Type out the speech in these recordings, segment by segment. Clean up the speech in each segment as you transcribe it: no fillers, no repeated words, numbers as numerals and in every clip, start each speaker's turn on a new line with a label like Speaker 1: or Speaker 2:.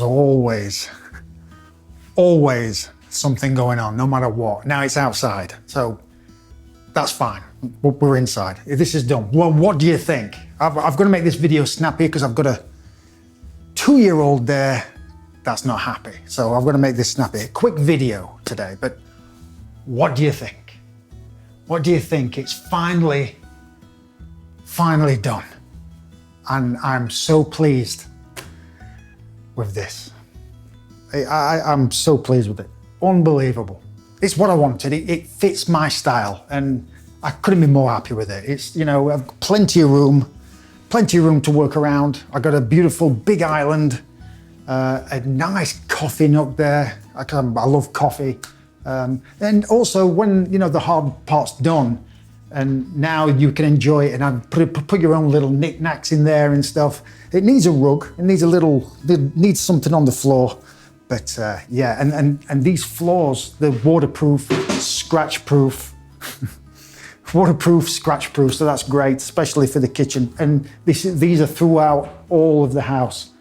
Speaker 1: always something going on, no matter what. Now it's outside, so that's fine. We're inside. This is done. Well, what do you think? I've got to make this video snappy because I've got a 2-year-old there that's not happy. So I've got to make this snappy. A quick video today, but what do you think? What do you think? It's finally done. And I'm so pleased with this. I'm so pleased with it. Unbelievable. It's what I wanted. It fits my style, and I couldn't be more happy with it. It's, you know, I've got plenty of room to work around. I got a beautiful big island, a nice coffee nook there. I love coffee. And also when, you know, the hard part's done, and now you can enjoy it, and put your own little knickknacks in there and stuff. It needs a rug, it needs something on the floor. But yeah, and these floors, they're waterproof, scratch-proof. Waterproof, scratch-proof, so that's great, especially for the kitchen. And these are throughout all of the house.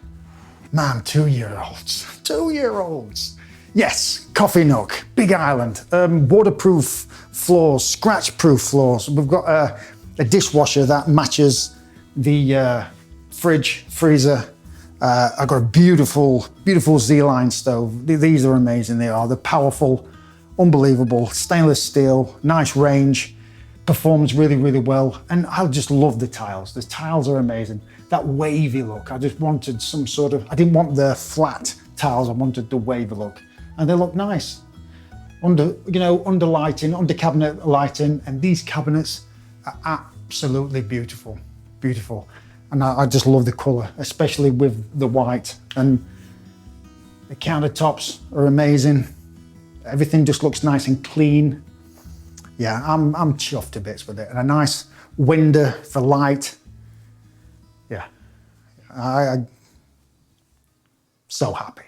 Speaker 1: Man, 2-year-olds. Yes, coffee nook, big island, waterproof floors, scratch-proof floors. We've got a dishwasher that matches the fridge, freezer. I've got a beautiful Z-line stove. These are amazing, they are. They're powerful, unbelievable, stainless steel, nice range, performs really, really well. And I just love the tiles. The tiles are amazing. That wavy look, I just wanted some sort of, I didn't want the flat tiles, I wanted the wavy look. And they look nice. Under lighting, under cabinet lighting, and these cabinets are absolutely beautiful, beautiful. And I just love the color, especially with the white. And the countertops are amazing. Everything just looks nice and clean. Yeah, I'm chuffed to bits with it. And a nice window for light. Yeah, I'm so happy.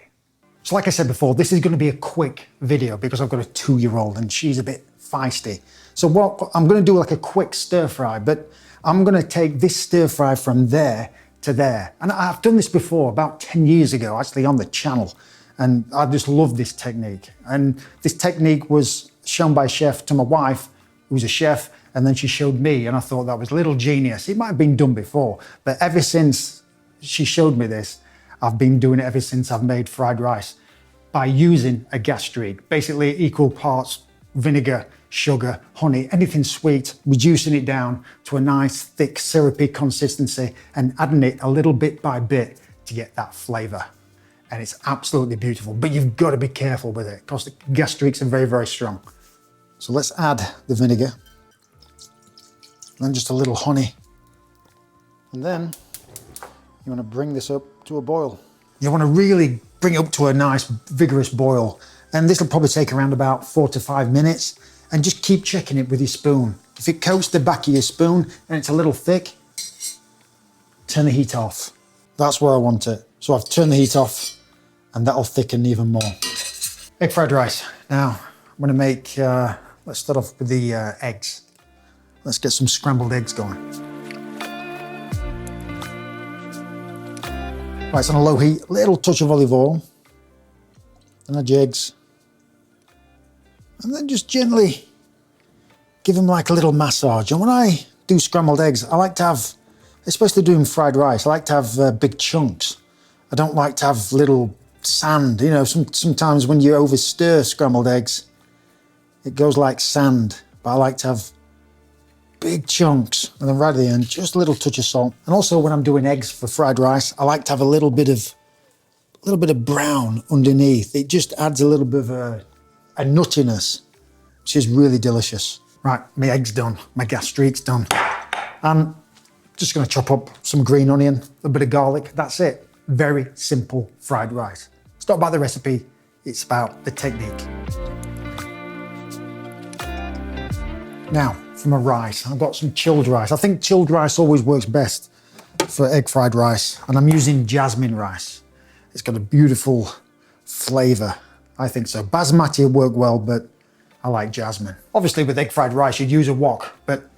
Speaker 1: So like I said before, this is going to be a quick video because I've got a 2-year-old and she's a bit feisty. So what I'm going to do, like a quick stir fry, but I'm going to take this stir fry from there to there. And I've done this before about 10 years ago, actually on the channel. And I just love this technique. And this technique was shown by a chef to my wife, who's a chef, and then she showed me, and I thought that was a little genius. It might have been done before, but ever since she showed me this, I've been doing it ever since I've made fried rice by using a gastrique, basically equal parts vinegar, sugar, honey, anything sweet, reducing it down to a nice thick syrupy consistency and adding it a little bit by bit to get that flavor. And it's absolutely beautiful, but you've got to be careful with it because the gastriques are very, very strong. So let's add the vinegar, then just a little honey. And then you want to bring this up to a boil. You want to really bring it up to a nice vigorous boil. And this will probably take around about 4 to 5 minutes, and just keep checking it with your spoon. If it coats the back of your spoon and it's a little thick, turn the heat off. That's where I want it. So I've turned the heat off and that'll thicken even more. Egg fried rice. Now I'm gonna make, let's start off with the eggs. Let's get some scrambled eggs going. Right, it's on a low heat, little touch of olive oil, and add your eggs. And then just gently give them like a little massage. And when I do scrambled eggs, I like to have, especially doing fried rice, I like to have big chunks. I don't like to have little sand. You know, sometimes when you over stir scrambled eggs, it goes like sand. But I like to have big chunks, and then right at the end, just a little touch of salt. And also when I'm doing eggs for fried rice, I like to have a little bit of brown underneath. It just adds a little bit of a nuttiness, which is really delicious. Right, my egg's done, my gastrique's done. I'm just gonna chop up some green onion, a bit of garlic, that's it. Very simple fried rice. It's not about the recipe, it's about the technique. Now, for my rice, I've got some chilled rice. I think chilled rice always works best for egg fried rice, and I'm using jasmine rice. It's got a beautiful flavor. I think so. Basmati will work well, but I like jasmine. Obviously with egg fried rice, you'd use a wok, but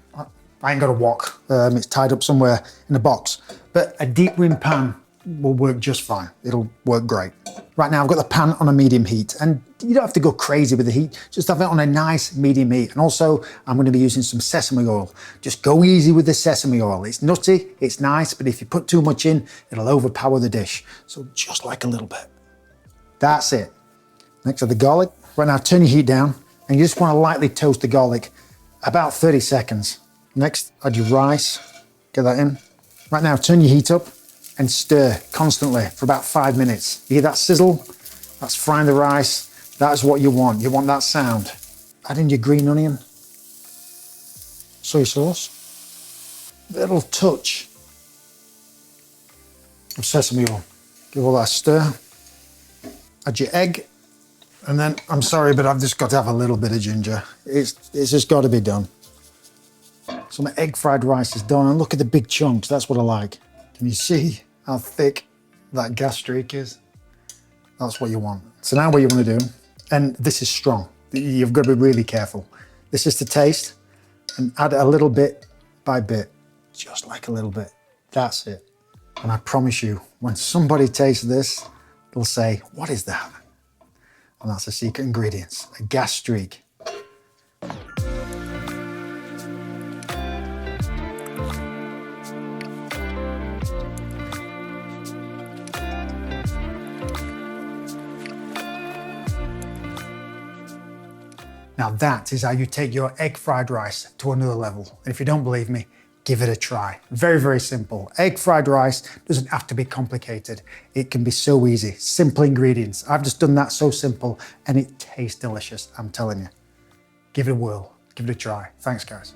Speaker 1: I ain't got a wok. It's tied up somewhere in a box. But a deep rim pan will work just fine. It'll work great. Right now I've got the pan on a medium heat, and you don't have to go crazy with the heat, just have it on a nice medium heat. And also I'm going to be using some sesame oil. Just go easy with the sesame oil. It's nutty, it's nice, but if you put too much in, it'll overpower the dish. So just like a little bit. That's it. Next to the garlic. Right now turn your heat down, and you just want to lightly toast the garlic, about 30 seconds. Next, add your rice, get that in. Right now turn your heat up and stir constantly for about 5 minutes. You hear that sizzle? That's frying the rice. That's what you want. You want that sound. Add in your green onion, soy sauce, a little touch of sesame oil. Give all that a stir. Add your egg, and then, I'm sorry, but I've just got to have a little bit of ginger. It's just got to be done. So my egg fried rice is done, and look at the big chunks. That's what I like. Can you see how thick that gastrique is? That's what you want. So now what you want to do, and this is strong, you've got to be really careful. This is to taste, and add a little bit by bit, just like a little bit. That's it. And I promise you, when somebody tastes this, they'll say, what is that? And that's the secret ingredients, a gastrique. Now that is how you take your egg fried rice to another level. And if you don't believe me, give it a try. Very, very simple. Egg fried rice doesn't have to be complicated. It can be so easy, simple ingredients. I've just done that so simple, and it tastes delicious, I'm telling you. Give it a whirl, give it a try. Thanks, guys.